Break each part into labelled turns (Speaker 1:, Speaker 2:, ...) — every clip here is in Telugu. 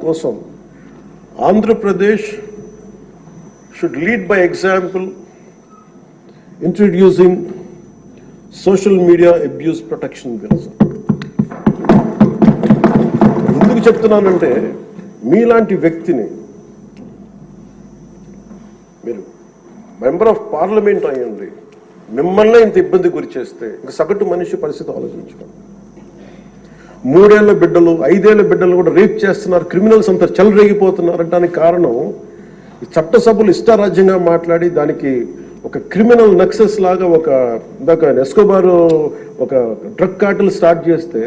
Speaker 1: కోసం Andhra Pradesh should lead by example introducing social media abuse protection bills. ఎందుకు చెప్తున్నానంటే మీలాంటి వ్యక్తిని, మీరు మెంబర్ ఆఫ్ పార్లమెంట్ అయ్యండి, మిమ్మల్ని ఇంత ఇబ్బంది గురి చేస్తే ఇంక సగటు మనిషి పరిస్థితి ఆలోచించుకోండి. 3 ఏళ్ల బిడ్డలు 5 ఏళ్ల బిడ్డలు కూడా రేప్ చేస్తున్నారు, క్రిమినల్స్ అంతా చెలరేగిపోతున్నారు. దానికి కారణం ఈ చట్టసభలు ఇష్టారాజ్యంగా మాట్లాడి దానికి ఒక క్రిమినల్ నక్సెస్ లాగా ఇందాక ఎస్కోబార్ ఒక డ్రగ్ కార్టెల్ స్టార్ట్ చేస్తే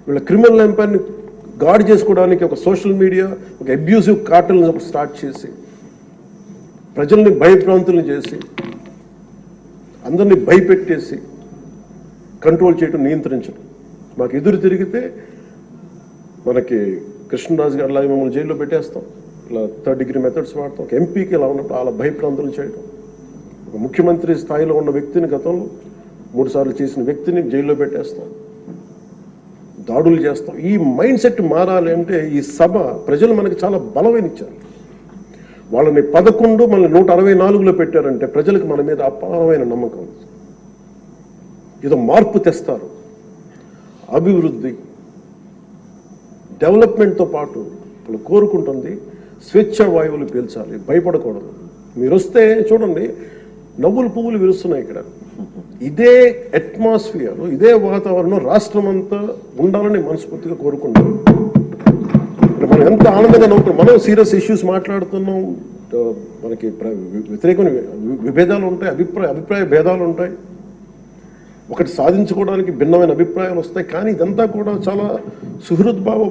Speaker 1: వీళ్ళ క్రిమినల్ ఎంపైర్ని గార్డ్ చేసుకోవడానికి ఒక సోషల్ మీడియా ఒక అబ్యూసివ్ కార్టెల్ని స్టార్ట్ చేసి ప్రజల్ని భయభ్రాంతులను చేసి అందరినీ భయపెట్టేసి కంట్రోల్ చేయడం, నియంత్రించడం. మాకు ఎదురు తిరిగితే మనకి కృష్ణరాజు గారు లాగా మమ్మల్ని జైల్లో పెట్టేస్తాం, ఇలా 3rd డిగ్రీ మెథడ్స్ వాడతాం. ఒక ఎంపీకి ఇలా ఉన్నప్పుడు అలా భయభ్రాంతులు చేయడం, ఒక ముఖ్యమంత్రి స్థాయిలో ఉన్న వ్యక్తిని గతంలో 3 సార్లు చేసిన వ్యక్తిని జైల్లో పెట్టేస్తాం, దాడులు చేస్తాం. ఈ మైండ్ సెట్ మారాలి అంటే ఈ సభ ప్రజలు మనకి చాలా బలమైన ఇచ్చారు. వాళ్ళని 11 మనల్ని 164లో పెట్టారంటే ప్రజలకు మన మీద అపారమైన నమ్మకం. ఏదో మార్పు తెస్తారు. అభివృద్ధి డెవలప్మెంట్తో పాటు వాళ్ళు కోరుకుంటుంది స్వేచ్ఛా వాయువులు పీల్చాలి, భయపడకూడదు. మీరు వస్తే చూడండి, నవ్వులు పువ్వులు విరుస్తున్నాయి ఇక్కడ. ఇదే అట్మాస్ఫియర్, ఇదే వాతావరణం రాష్ట్రం అంతా ఉండాలని మనస్ఫూర్తిగా కోరుకుంటాం. మనం ఎంత ఆనందంగా నవ్వుతున్నాం. మనం సీరియస్ ఇష్యూస్ మాట్లాడుతున్నాం, మనకి వ్యతిరేకమైన విభేదాలు ఉంటాయి, అభిప్రాయ భేదాలు ఉంటాయి, ఒకటి సాధించుకోవడానికి భిన్నమైన అభిప్రాయాలు వస్తాయి. కానీ ఇదంతా కూడా చాలా సుహృద్భావ